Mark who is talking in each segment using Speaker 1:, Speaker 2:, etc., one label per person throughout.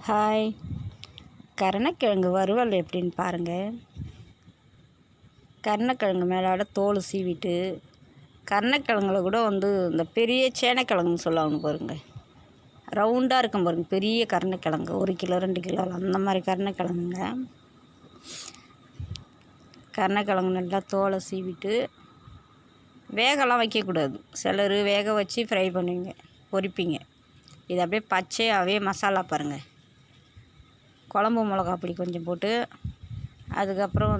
Speaker 1: Hi. கருணக்கிழங்கு வறுவல் எப்படின்னு பாருங்கள். கருணக்கிழங்கு மேலாட தோல் சீவிட்டு, கருணக்கிழங்குல கூட இந்த பெரிய சேனைக்கிழங்குன்னு சொல்லுவாங்க பாருங்கள். ரவுண்டாக இருக்கும் பாருங்கள், பெரிய கருணக்கிழங்கு 1 கிலோ 2 கிலோ அந்த மாதிரி கருணக்கிழங்குங்க. கருணக்கிழங்கு நல்லா தோலை சீவிட்டு, வேகலாம் வைக்கக்கூடாது. சிலர் வேக வச்சு ஃப்ரை பண்ணுவீங்க, பொரிப்பீங்க. இது அப்படியே பச்சையாகவே மசாலா பாருங்கள். குழம்பு மிளகா பொடி கொஞ்சம் போட்டு, அதுக்கப்புறம்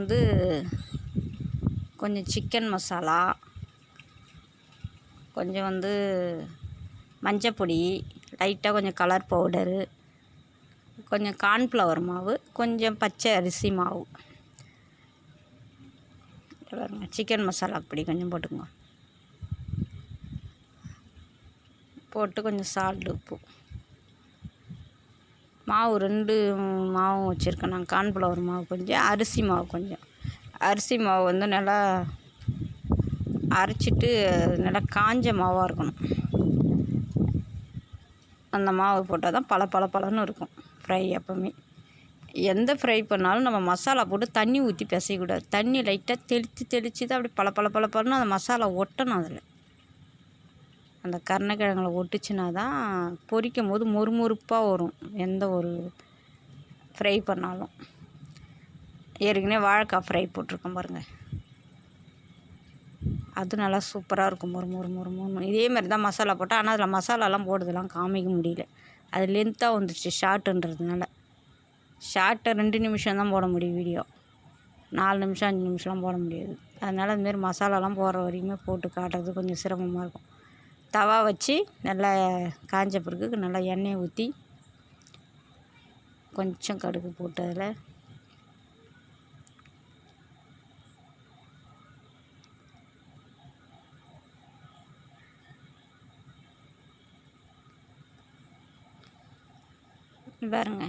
Speaker 1: கொஞ்சம் சிக்கன் மசாலா, கொஞ்சம் மஞ்சப்பொடி, லைட்டாக கொஞ்சம் கலர் பவுடரு, கொஞ்சம் கார்ன்ஃப்ளவர் மாவு, கொஞ்சம் பச்சை அரிசி மாவு, சிக்கன் மசாலா பொடி கொஞ்சம் போட்டுக்கோங்க. போட்டு கொஞ்சம் சால்ட், உப்பு, மாவு 2 மாவும் வச்சுருக்கேன் நான். கார்ன்ஃப்ளவர் மாவு கொஞ்சம், அரிசி மாவு கொஞ்சம். அரிசி மாவு நல்லா அரைச்சிட்டு நல்லா காஞ்ச மாவாக இருக்கணும். அந்த மாவு போட்டால் தான் பளபளன்னு இருக்கும் ஃப்ரை. எப்போவுமே எந்த ஃப்ரை பண்ணாலும் நம்ம மசாலா போட்டு தண்ணி ஊற்றி பிசையக்கூடாது. தண்ணி லைட்டாக தெளித்து தான் அப்படி பளபளன்னு அந்த மசாலா ஒட்டணும். அதில் அந்த கருணக்கிழங்குல ஒட்டுச்சுன்னா தான் பொரிக்கும் போது மொறுமொறுப்பாக வரும். எந்த ஒரு ஃப்ரை பண்ணாலும். ஏற்கனவே வாழைக்காய் ஃப்ரை போட்டிருக்கேன் பாருங்கள், அது நல்லா சூப்பராக இருக்கும். மொறு இதேமாதிரி தான் மசாலா போட்டால். ஆனால் அதில் மசாலாலாம் போடுறதுலாம் காமிக்க முடியல, அது லென்த்தாக வந்துடுச்சு ஷார்ட்டுன்றதுனால. ஷார்ட்டை 2 நிமிஷம் தான் போட முடியும் வீடியோ, 4 நிமிஷம் 5 நிமிஷம்லாம் போட முடியாது. அதனால் அதுமாரி மசாலாலாம் போடுற வரைக்குமே போட்டு காட்டுறது கொஞ்சம் சிரமமாக இருக்கும். தவா வச்சு நல்லா காஞ்ச பிறகு நல்லா எண்ணெயை ஊற்றி கொஞ்சம் கடுகு போட்டு அதில் பாருங்க,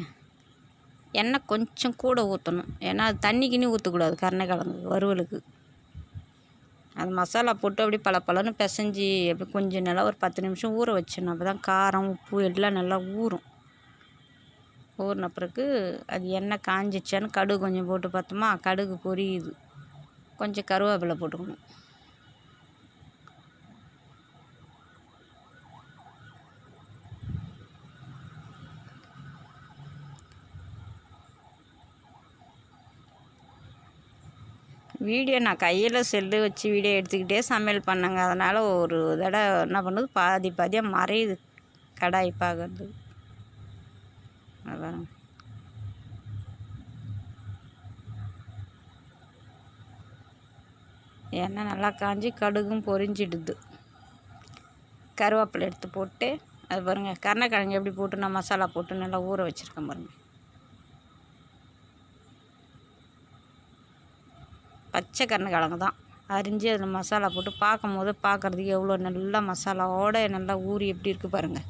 Speaker 1: எண்ணெய் கொஞ்சம் கூட ஊற்றணும். ஏன்னா அது தண்ணிக்குன்னு ஊற்றக்கூடாது. கருணக்கிழங்கு வறுவலுக்கு அது மசாலா போட்டு அப்படி பளபளன்னு பிசைஞ்சி அப்படி கொஞ்சம் நல்லா ஒரு 10 நிமிஷம் ஊற வச்சிடணும். அப்போ தான் காரம் உப்பு எல்லாம் நல்லா ஊறும். ஊறின பிறகு அது எண்ணெய் காஞ்சிச்சான்னு கடுகு கொஞ்சம் போட்டு பார்த்தோமா, கடுகு பொரியுது, கொஞ்சம் கருவேப்பிலை போட்டுக்கணும். வீடியோ நான் கையில் செல்லு வச்சு வீடியோ எடுத்துக்கிட்டே சமையல் பண்ணேங்க. அதனால் ஒரு தடவை என்ன பண்ணுது, பாதியாக மறையுது கடாய் பார்க்கறது. அதான் எண்ணெய் நல்லா காஞ்சி கடுகும் பொரிஞ்சிடுது. கருவேப்பிலை எடுத்து போட்டு, அது பாருங்கள் கருணக்கிழங்கு எப்படி போட்டு நான் மசாலா போட்டு நல்லா ஊற வச்சுருக்கேன் பாருங்கள். பச்சை கருணக்கிழங்கு தான் அரிஞ்சு அதில் மசாலா போட்டு பார்க்குறதுக்கு எவ்வளோ நல்லா மசாலாவோடு நல்லா ஊறி எப்படி இருக்குது பாருங்கள்.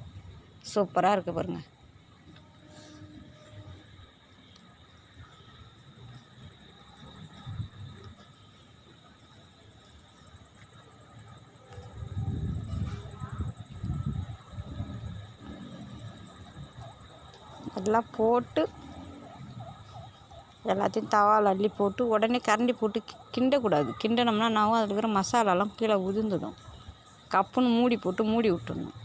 Speaker 1: சூப்பராக இருக்குது பாருங்கள். அதெல்லாம் போட்டு எல்லாத்தையும் தவாவில் அள்ளி போட்டு உடனே கரண்டி போட்டு கிண்டக்கூடாது. கிண்டினோம்னா நான் அதில் இருக்கிற மசாலாலாம் கீழே உதிர்ந்துடும். கப்புன்னு மூடி போட்டு மூடி விட்டுடணும்.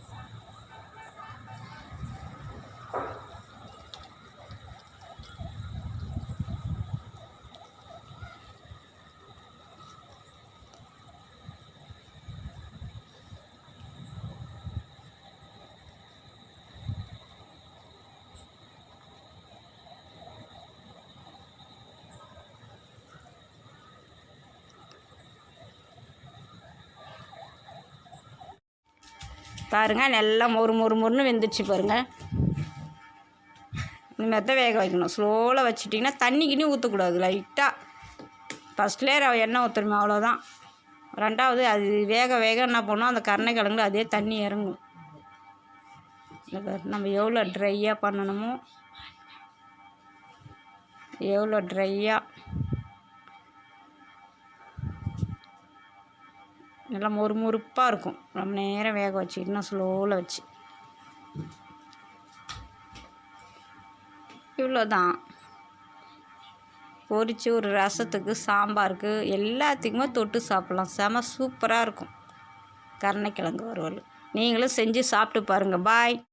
Speaker 1: பாருங்கள், நல்லா மொறுன்னு வெந்துடுச்சு பாருங்கள். இந்தமாதிரி தான் வேக வைக்கணும். ஸ்லோவில் வச்சிட்டிங்கன்னா தண்ணிக்குன்னு ஊற்றக்கூடாது. லைட்டாக ஃபஸ்ட்லேயே எண்ணெய் ஊற்றணுமே, அவ்வளோதான். ரெண்டாவது அது வேக என்ன பண்ணோம், அந்த கருணக்கிழங்குல அதே தண்ணி இறங்கும். நம்ம எவ்வளோ ட்ரையாக பண்ணணுமோ, எவ்வளோ ட்ரையாக நல்லா மொறுப்பாக இருக்கும். ரொம்ப நேரம் வேக வச்சுக்கிட்டோம்னா ஸ்லோவில் வச்சு இவ்வளோதான். பொரித்து ஒரு ரசத்துக்கு, சாம்பாருக்கு, எல்லாத்துக்குமே தொட்டு சாப்பிட்லாம். செம சூப்பராக இருக்கும் கருணைக்கிழங்கு வறுவல். நீங்களும் செஞ்சு சாப்பிட்டு பாருங்கள். பாய்.